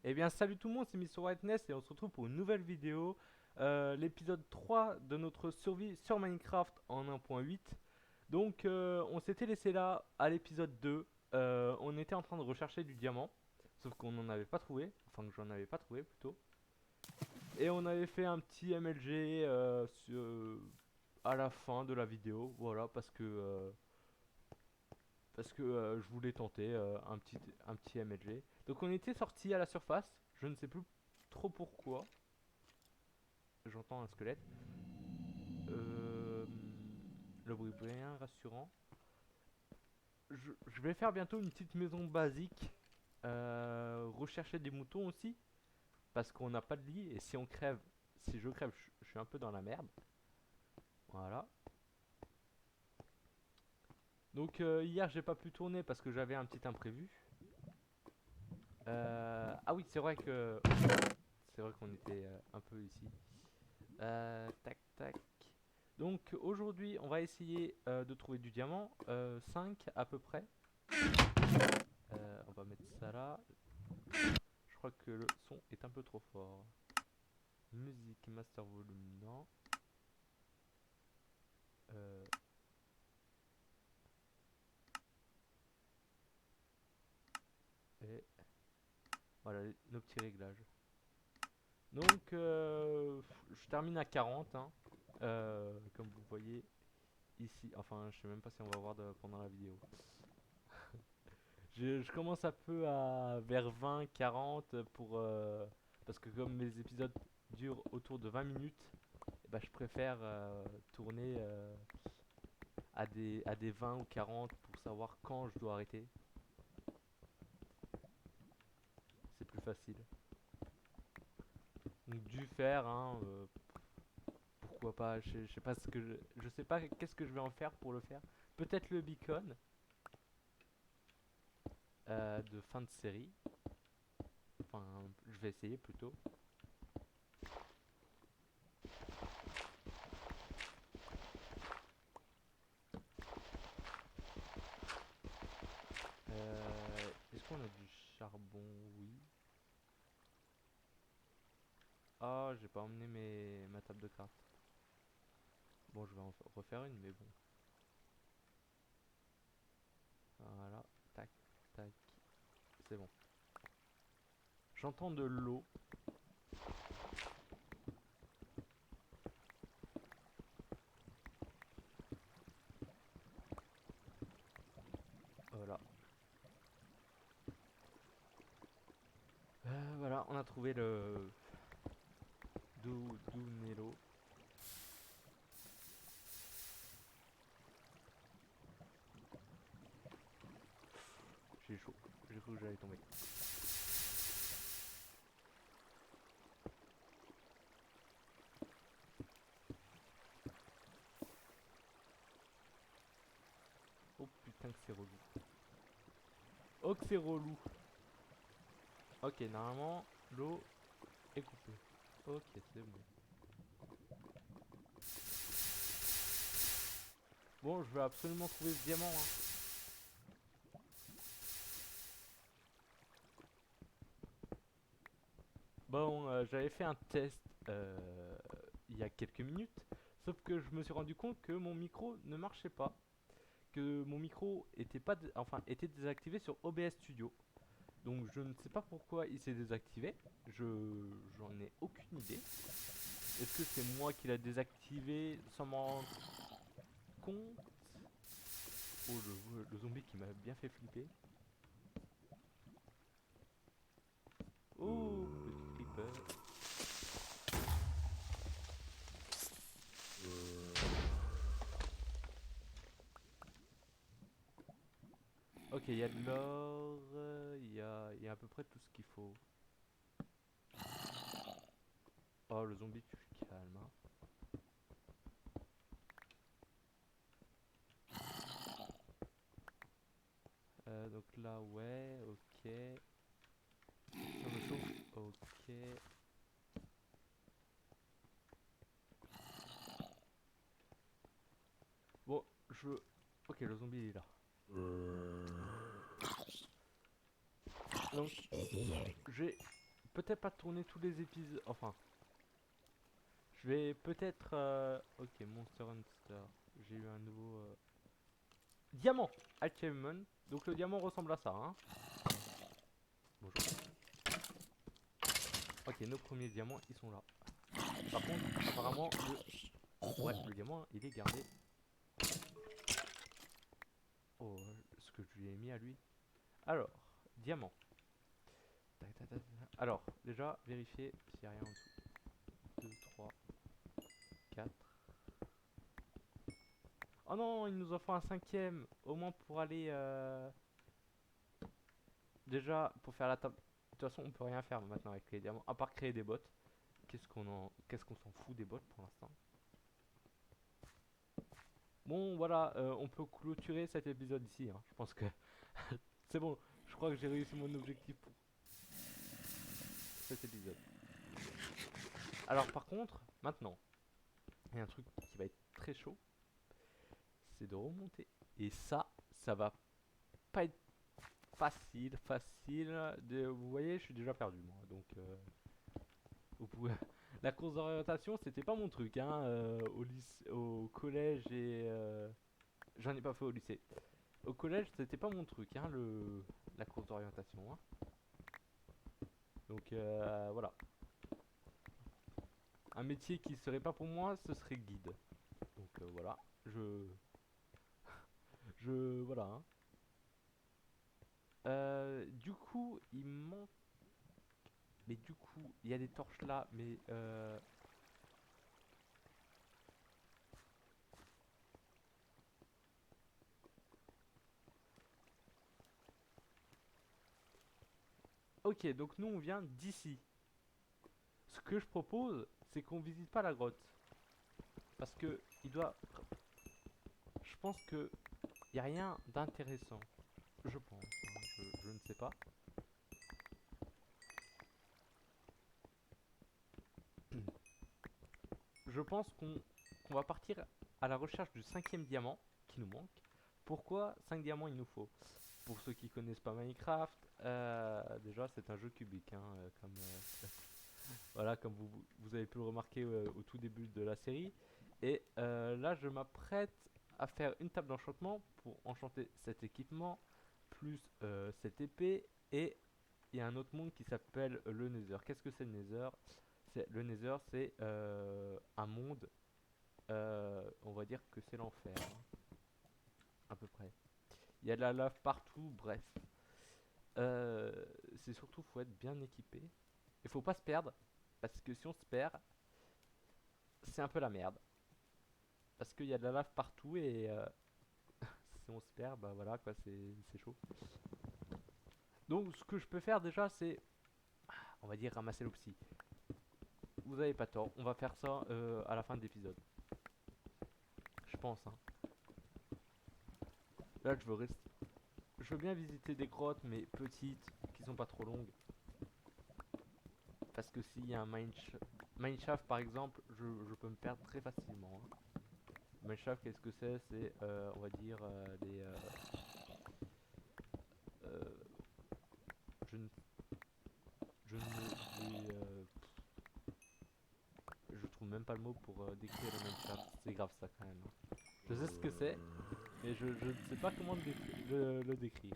Eh bien salut tout le monde, c'est Mr. Whiteness et on se retrouve pour une nouvelle vidéo. L'épisode 3 de notre survie sur Minecraft en 1.8. Donc on s'était laissé là à l'épisode 2. On était en train de rechercher du diamant. Sauf qu'on n'en avait pas trouvé. Enfin que j'en avais pas trouvé plutôt. Et on avait fait un petit MLG à la fin de la vidéo. Voilà parce que je voulais tenter un petit MLG. Donc on était sorti à la surface. Je ne sais plus trop pourquoi. J'entends un squelette. Euh, le bruit bien rassurant. Je vais faire bientôt une petite maison basique. Rechercher des moutons aussi. Parce qu'on n'a pas de lit. Et si on crève, si je crève, je suis un peu dans la merde. Voilà. Donc hier j'ai pas pu tourner parce que j'avais un petit imprévu. Ah oui, c'est vrai qu'on était un peu ici. Tac tac. Donc aujourd'hui, on va essayer de trouver du diamant, 5 à peu près. On va mettre ça là. Je crois que le son est un peu trop fort. Musique, master volume, non. Euh, et voilà nos petits réglages. Donc je termine à 40, hein. Comme vous voyez ici. Enfin, je sais même pas si on va voir pendant la vidéo. Je commence un peu à vers 20, 40 parce que comme mes épisodes durent autour de 20 minutes, eh ben, je préfère tourner à des 20 ou 40 pour savoir quand je dois arrêter. C'est plus facile. Donc dû faire, hein, pourquoi pas. Je sais pas je sais pas qu'est-ce que je vais en faire pour le faire. Peut-être le beacon de fin de série. Enfin, je vais essayer plutôt. Est-ce qu'on a du charbon? Oui. Ah, j'ai pas emmené ma table de cartes. Bon, je vais en refaire une, mais bon. Voilà, tac, tac, c'est bon. J'entends de l'eau. Voilà. Voilà, on a trouvé le Dunello. J'ai chaud. J'ai cru que j'allais tomber. Oh putain que c'est relou. Oh que c'est relou. Ok, normalement, l'eau est coupée. Ok, c'est bon. Bon, je vais absolument trouver ce diamant, hein. Bon, j'avais fait un test il y a quelques minutes. Sauf que je me suis rendu compte que mon micro ne marchait pas. Que mon micro était pas était désactivé sur OBS Studio. Donc je ne sais pas pourquoi il s'est désactivé. J'en ai aucune idée. Est-ce que c'est moi qui l'a désactivé sans m'en rendre compte? Oh le zombie qui m'a bien fait flipper. Oh petit creeper. Ok, il y a de l'or, il y a à peu près tout ce qu'il faut. Oh le zombie tu calmes, hein. Donc là ouais, ok. Si on me chauffe, ok. Bon, ok, le zombie il est là. Donc, j'ai peut-être pas tourner tous les épisodes. Enfin, je vais peut-être. Ok, Monster Hunter. J'ai eu un nouveau. Diamant Achievement. Donc le diamant ressemble à ça. Hein. Bonjour. Ok, nos premiers diamants, ils sont là. Par contre, apparemment, le diamant, il est gardé. Oh, ce que je lui ai mis à lui. Alors, diamant. Tac, tac, tac, tac. Alors, déjà, vérifier s'il n'y a rien en dessous. 2, 3, 4. Oh non, il nous en faut un cinquième. Au moins pour aller... Déjà, pour faire la table... De toute façon, on peut rien faire maintenant avec les diamants. À part créer des bots. Qu'est-ce qu'on s'en fout des bots pour l'instant. Bon, voilà, on peut clôturer cet épisode ici. Hein. Je pense que c'est bon. Je crois que j'ai réussi mon objectif pour cet épisode. Alors, par contre, maintenant, il y a un truc qui va être très chaud. C'est de remonter. Et ça va pas être facile. Vous voyez, je suis déjà perdu, moi. Donc, vous pouvez... La course d'orientation, c'était pas mon truc. Hein, au collège et... J'en ai pas fait au lycée. Au collège, c'était pas mon truc, hein, la course d'orientation. Hein. Donc voilà. Un métier qui serait pas pour moi, ce serait guide. Donc voilà. Voilà. Hein. Du coup, il manque. Mais du coup, il y a des torches là, mais ok, donc nous on vient d'ici. Ce que je propose, c'est qu'on visite pas la grotte. Parce que il doit. Je pense que y a rien d'intéressant. Je pense. Hein, je ne sais pas. Je pense qu'on va partir à la recherche du cinquième diamant qui nous manque. Pourquoi 5 diamants il nous faut? Pour ceux qui connaissent pas Minecraft, déjà c'est un jeu cubique, hein, voilà, comme vous avez pu le remarquer au tout début de la série. Et là je m'apprête à faire une table d'enchantement pour enchanter cet équipement, plus cette épée, et il y a un autre monde qui s'appelle le Nether. Qu'est-ce que c'est le Nether? Le Nether, c'est un monde, on va dire que c'est l'enfer, hein, à peu près. Il y a de la lave partout, bref. C'est surtout, faut être bien équipé. Il faut pas se perdre, parce que si on se perd, c'est un peu la merde. Parce qu'il y a de la lave partout et si on se perd, bah voilà quoi, c'est chaud. Donc ce que je peux faire déjà, c'est, on va dire, ramasser l'opsie. Vous avez pas tort, on va faire ça à la fin de l'épisode. Je pense, hein. Là, je veux bien visiter des grottes, mais petites, qui sont pas trop longues. Parce que s'il y a un mineshaft par exemple, je peux me perdre très facilement. Hein. Mineshaft, qu'est-ce que c'est? C'est, on va dire, euh, je ne, je ne vais, je trouve même pas le mot pour décrire le mineshaft. C'est grave ça quand même. Hein. Je sais ce que c'est, mais je ne sais pas comment le décrire.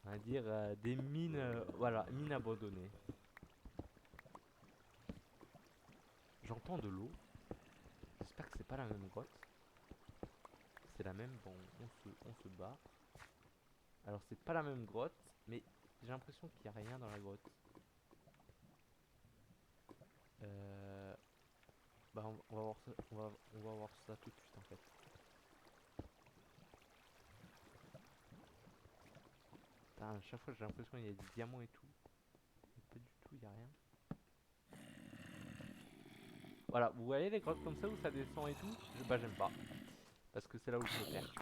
On va dire des mines, voilà, mines abandonnées. J'entends de l'eau. J'espère que c'est pas la même grotte. C'est la même, bon, on se barre. Alors c'est pas la même grotte, mais j'ai l'impression qu'il n'y a rien dans la grotte. Euh, Bah on va voir ça, on va voir ça tout de suite en fait. Putain, à chaque fois j'ai l'impression qu'il y a des diamants et tout. Mais pas du tout, il n'y a rien. Voilà, vous voyez les grottes comme ça où ça descend et tout? Bah j'aime pas. Parce que c'est là où je me perds.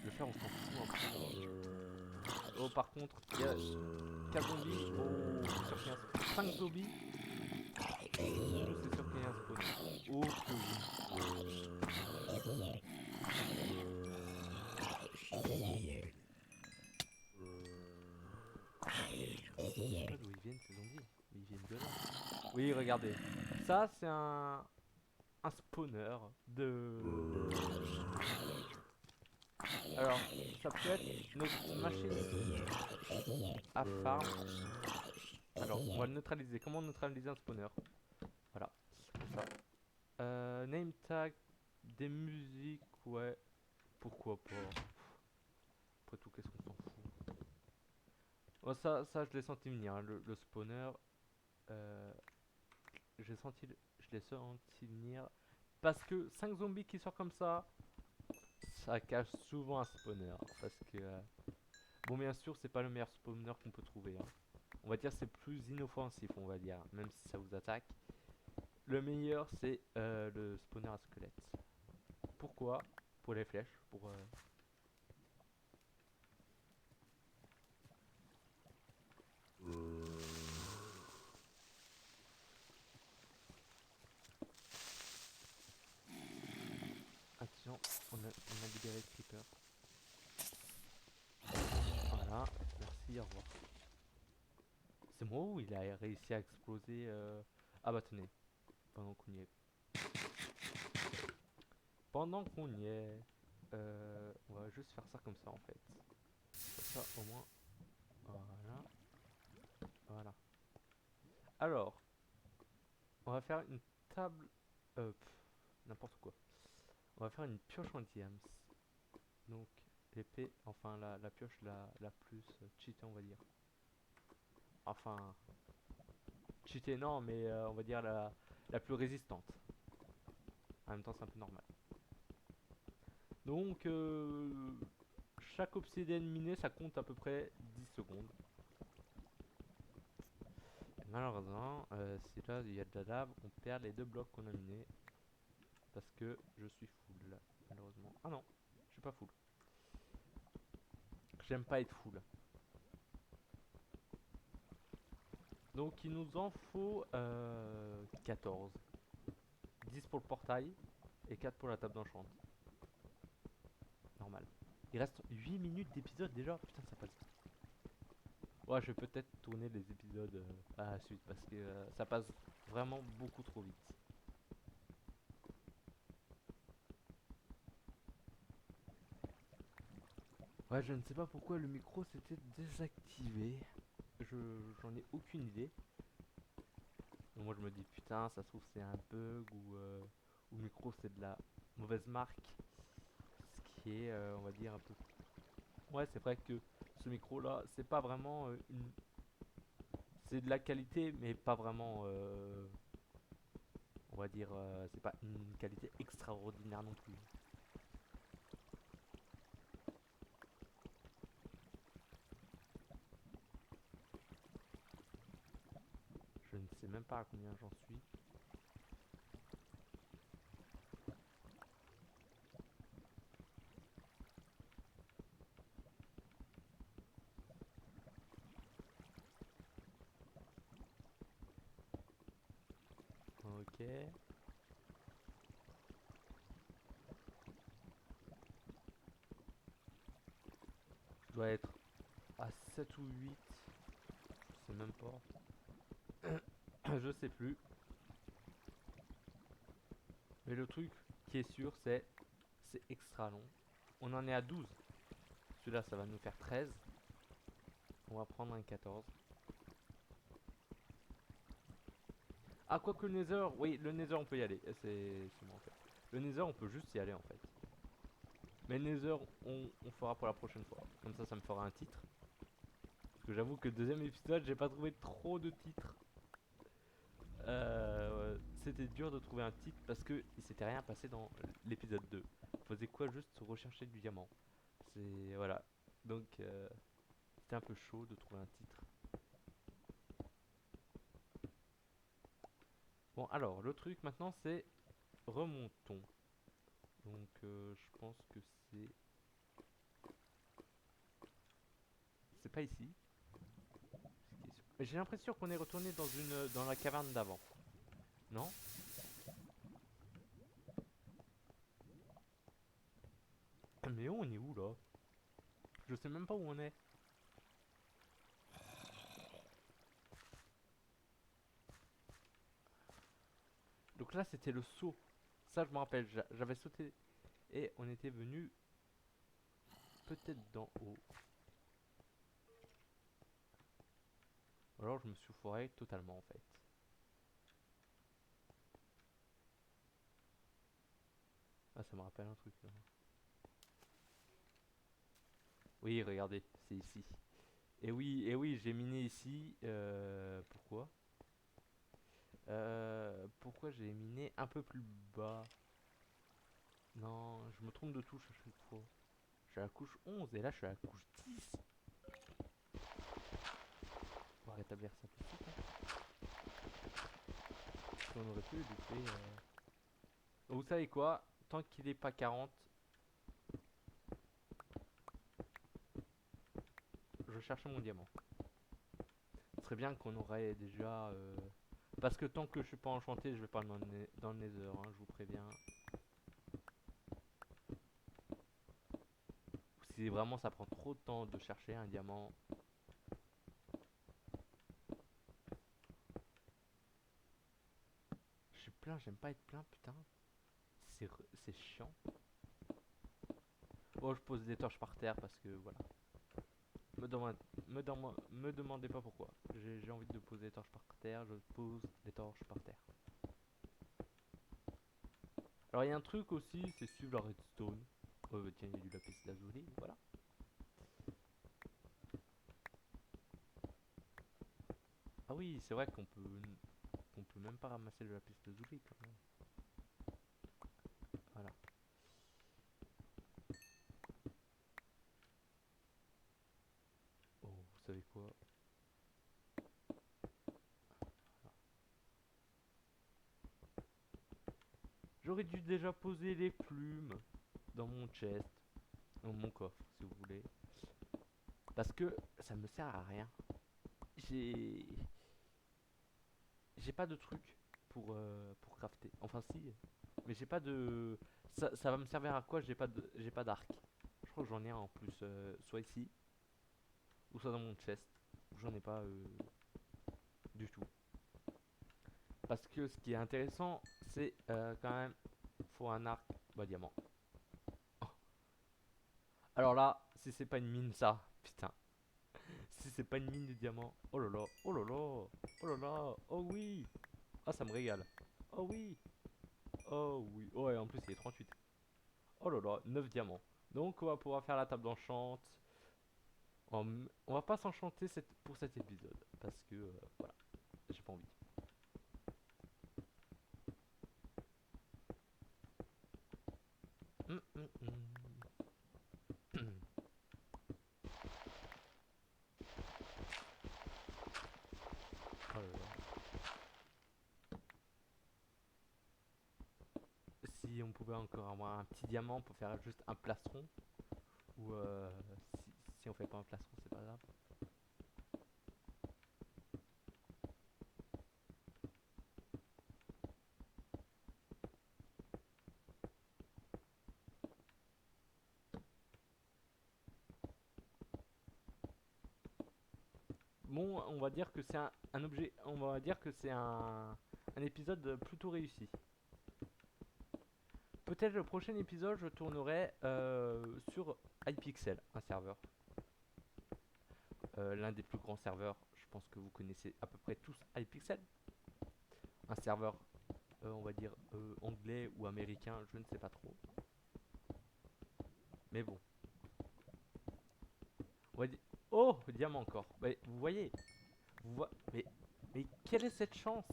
Le fer on s'en fout un peu. Oh par contre, il y a 4 zombies. Oh, c'est sûr qu'il y a 5 zombies. Je sais sûr qu'il y a un spawn. Oh que oui. Oui, regardez. Ça, c'est un spawner de... Alors, ça peut être notre machine à farm. Alors, on va le neutraliser. Comment neutraliser un spawner? Voilà, comme ça. Name tag, des musiques, ouais. Pourquoi pas? Après tout, qu'est-ce qu'on s'en fout? Bon, ça, je l'ai senti venir, hein, le spawner. Euh, je l'ai senti venir. Parce que 5 zombies qui sortent comme ça cache souvent un spawner. Parce que, bon, bien sûr, c'est pas le meilleur spawner qu'on peut trouver, hein. On va dire c'est plus inoffensif, on va dire, même si ça vous attaque. Le meilleur, c'est le spawner à squelette. Pourquoi? Pour les flèches, pour... Attention, on a libéré le creeper. Voilà, merci, au revoir. C'est moi où il a réussi à exploser Ah bah tenez, pendant qu'on y est. Pendant qu'on y est, on va juste faire ça comme ça en fait. Comme ça au moins, voilà, voilà. Alors, on va faire une table, n'importe quoi. On va faire une pioche en diams. Donc l'épée, enfin la pioche la plus cheatée on va dire. Enfin, cheatée non, mais on va dire la plus résistante. En même temps c'est un peu normal. Donc chaque obsidienne minée ça compte à peu près 10 secondes. Et malheureusement, si là il y a de la lave, on perd les 2 blocs qu'on a minés. Parce que je suis full, malheureusement. Ah non, je suis pas full. J'aime pas être full. Donc il nous en faut 14. 10 pour le portail et 4 pour la table d'enchant. Normal. Il reste 8 minutes d'épisode déjà. Putain, ça passe. Ouais, je vais peut-être tourner les épisodes à la suite parce que ça passe vraiment beaucoup trop vite. Ouais, je ne sais pas pourquoi le micro s'était désactivé. J'en ai aucune idée. Donc moi je me dis putain, ça se trouve c'est un bug ou le micro c'est de la mauvaise marque. Ce qui est, on va dire, un peu. Ouais, c'est vrai que ce micro là, c'est pas vraiment une. C'est de la qualité, mais pas vraiment. On va dire, c'est pas une qualité extraordinaire non plus. Je ne sais même pas à combien j'en suis. Ok. Je dois être à 7 ou 8. Je sais même pas. Je sais plus. Mais le truc qui est sûr, c'est extra long. On en est à 12. Celui-là, ça va nous faire 13. On va prendre un 14. Ah, quoi que le Nether, oui, le Nether, on peut y aller. C'est bon en fait. Le Nether, on peut juste y aller en fait. Mais le Nether, on fera pour la prochaine fois. Comme ça me fera un titre. Parce que j'avoue que le deuxième épisode, j'ai pas trouvé trop de titres. C'était dur de trouver un titre parce que il s'était rien passé dans l'épisode 2. On faisait quoi? Juste rechercher du diamant. C'est. Voilà. Donc, c'était un peu chaud de trouver un titre. Bon, alors, le truc maintenant, c'est remontons. Donc, je pense que c'est. C'est pas ici. J'ai l'impression qu'on est retourné dans la caverne d'avant. Non? Mais on est où là? Je sais même pas où on est. Donc là, c'était le saut. Ça, je me rappelle. J'avais sauté et on était venu peut-être d'en haut. Ou alors, je me suis foiré totalement en fait. Ah, ça me rappelle un truc là. Oui, regardez, c'est ici. Et oui, j'ai miné ici. Pourquoi? Pourquoi j'ai miné un peu plus bas? Non, je me trompe de touche à chaque fois. Je suis à la couche 11 et là je suis à la couche 10. On va rétablir ça tout de suite, hein. On aurait pu louper. Vous savez quoi? Tant qu'il est pas 40, je cherche mon diamant. Ce serait bien qu'on aurait déjà. Parce que tant que je suis pas enchanté, je vais pas dans le nether, hein, je vous préviens. Si vraiment ça prend trop de temps de chercher un diamant. Je suis plein, j'aime pas être plein, putain. C'est chiant. Bon, je pose des torches par terre parce que voilà. Me, demande, me demandez pas pourquoi. J'ai envie de poser des torches par terre, je pose des torches par terre. Alors il y a un truc aussi, c'est suivre la redstone. Oh bah tiens, il y a du lapis lazuli, voilà. Ah oui, c'est vrai qu'on peut même pas ramasser le lapis lazuli quand même. Voilà. Oh, vous savez quoi? J'aurais dû déjà poser les plumes dans mon chest, dans mon coffre si vous voulez. Parce que ça me sert à rien. J'ai j'ai pas de truc pour crafter. Enfin si, mais j'ai pas de ça va me servir à quoi? J'ai pas d'arc. Je crois que j'en ai un en plus soit ici ou soit dans mon chest. J'en ai pas du tout. Parce que ce qui est intéressant, c'est quand même faut un arc bah diamant. Oh. Alors là, si c'est pas une mine ça, putain. Si c'est pas une mine de diamant. Oh là là, oh là là, oh là là, oh oui. Ah ça me régale. Oh oui. Oh oui. Oh et en plus il est 38. Oh là là, 9 diamants. Donc on va pouvoir faire la table d'enchant. On va pas s'enchanter pour cet épisode. Parce que voilà, j'ai pas envie. Hum, hum, hum. Oh là là. Si on pouvait encore avoir un petit diamant pour faire juste un plastron. Ou si on fait pas un plastron, c'est pas grave. Bon, on va dire que c'est un objet. On va dire que c'est un épisode plutôt réussi. Peut-être le prochain épisode, je tournerai sur iPixel, un serveur. L'un des plus grands serveurs. Je pense que vous connaissez à peu près tous iPixel. Un serveur, on va dire, anglais ou américain, je ne sais pas trop. Mais bon. On va dire... Oh, diamant encore. Mais vous voyez, mais quelle est cette chance?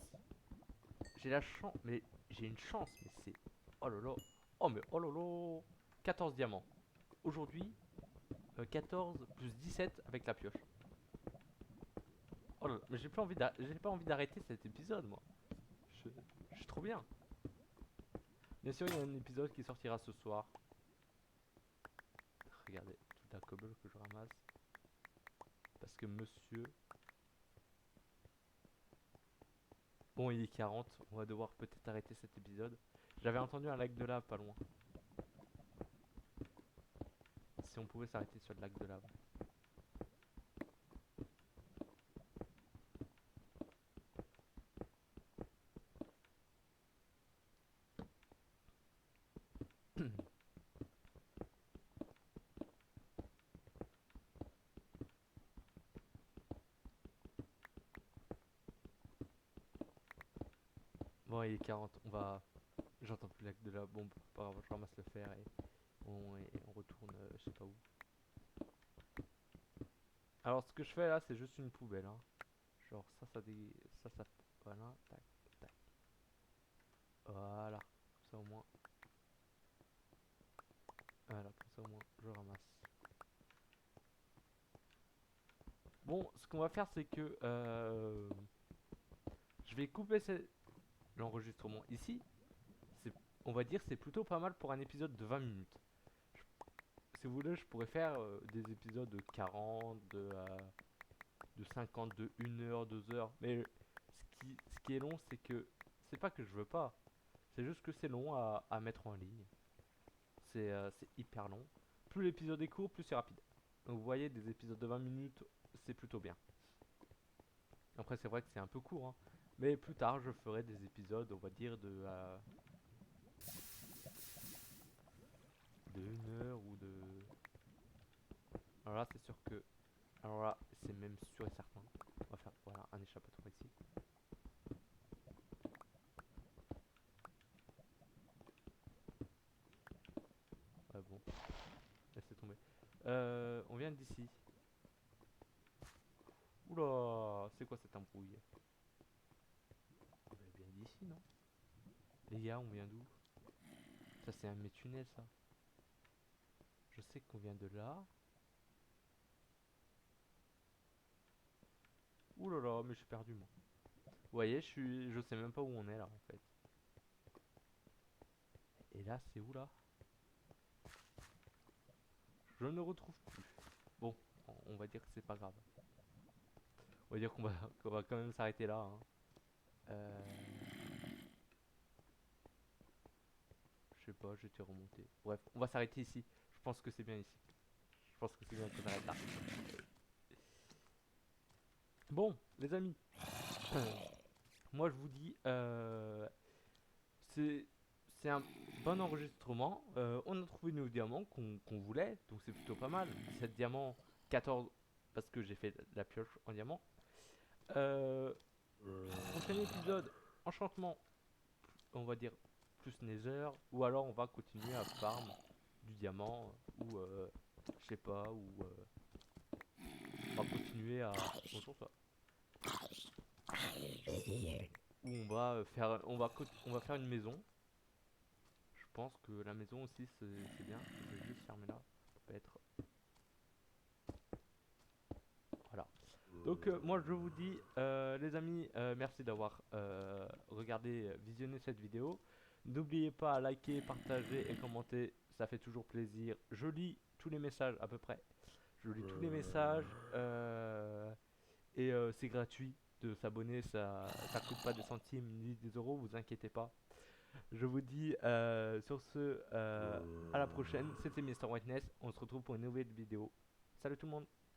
J'ai la chance, mais j'ai une chance, mais c'est... Oh là là. Oh mais oh là là. 14 diamants. Aujourd'hui, 14 plus 17 avec la pioche. Oh là là, mais j'ai pas envie d'arrêter cet épisode, moi. Je, je suis trop bien. Bien sûr, il y a un épisode qui sortira ce soir. Regardez, toute la cobble que je ramasse. Parce que monsieur... Bon, il est 40, on va devoir peut-être arrêter cet épisode. J'avais entendu un lac de lave pas loin. Si on pouvait s'arrêter sur le lac de lave. Bon, il est 40, on va... J'entends plus de la bombe, pas grave, je ramasse le fer et on retourne je sais pas où. Alors ce que je fais là, c'est juste une poubelle, hein. Genre ça, voilà, tac, tac. Voilà, comme ça au moins. Voilà, comme ça au moins, je ramasse. Bon, ce qu'on va faire, c'est que je vais couper l'enregistrement ici. C'est, on va dire, c'est plutôt pas mal pour un épisode de 20 minutes. Si vous voulez, je pourrais faire des épisodes de 40, de 50, de 1 heure, 2 heures. Mais ce qui est long, c'est que c'est pas que je veux pas. C'est juste que c'est long à mettre en ligne. C'est hyper long. Plus l'épisode est court, plus c'est rapide. Donc vous voyez, des épisodes de 20 minutes, c'est plutôt bien. Après, c'est vrai que c'est un peu court, hein. Mais plus tard, je ferai des épisodes, on va dire, de 1 heure ou de... Alors là, c'est sûr que... Alors là, c'est même sûr et certain. On va faire, voilà, un échappatoire ici. Ouais, bon, laissez tomber. On vient d'ici. Oula, c'est quoi cette embrouille? On vient d'ici, non? Les gars, on vient d'où? Ça, c'est un de mes tunnels, ça. Je sais qu'on vient de là. Ouh là là, mais je suis perdu, moi. Vous voyez, je sais même pas où on est là, en fait. Et là, c'est où là? Je ne retrouve plus. Bon, on va dire que c'est pas grave. On va dire qu'on va quand même s'arrêter là, hein. Je sais pas, j'étais remonté. Bref, on va s'arrêter ici. Je pense que c'est bien ici. Je pense que c'est bien qu'on s'arrête là. Bon, les amis. Moi, je vous dis, c'est c'est un bon enregistrement. On a trouvé nos diamants qu'on voulait, donc c'est plutôt pas mal. 17 diamants, 14 parce que j'ai fait la pioche en diamant. Prochain épisode, enchantement, on va dire plus nether, ou alors on va continuer à farm du diamant, ou je sais pas, ou on va continuer à... Bonjour toi. Ou on va on va faire une maison. Je pense que la maison aussi c'est bien. Je vais juste fermer là. Peut-être. Voilà. Donc moi je vous dis les amis, merci d'avoir regardé, visionné cette vidéo. N'oubliez pas à liker, partager et commenter, ça fait toujours plaisir. Je lis tous les messages à peu près. Je lis tous les messages et c'est gratuit de s'abonner, ça coûte pas des centimes ni des euros, vous inquiétez pas. Je vous dis sur ce à la prochaine. C'était Mr. Whiteness, on se retrouve pour une nouvelle vidéo. Salut tout le monde.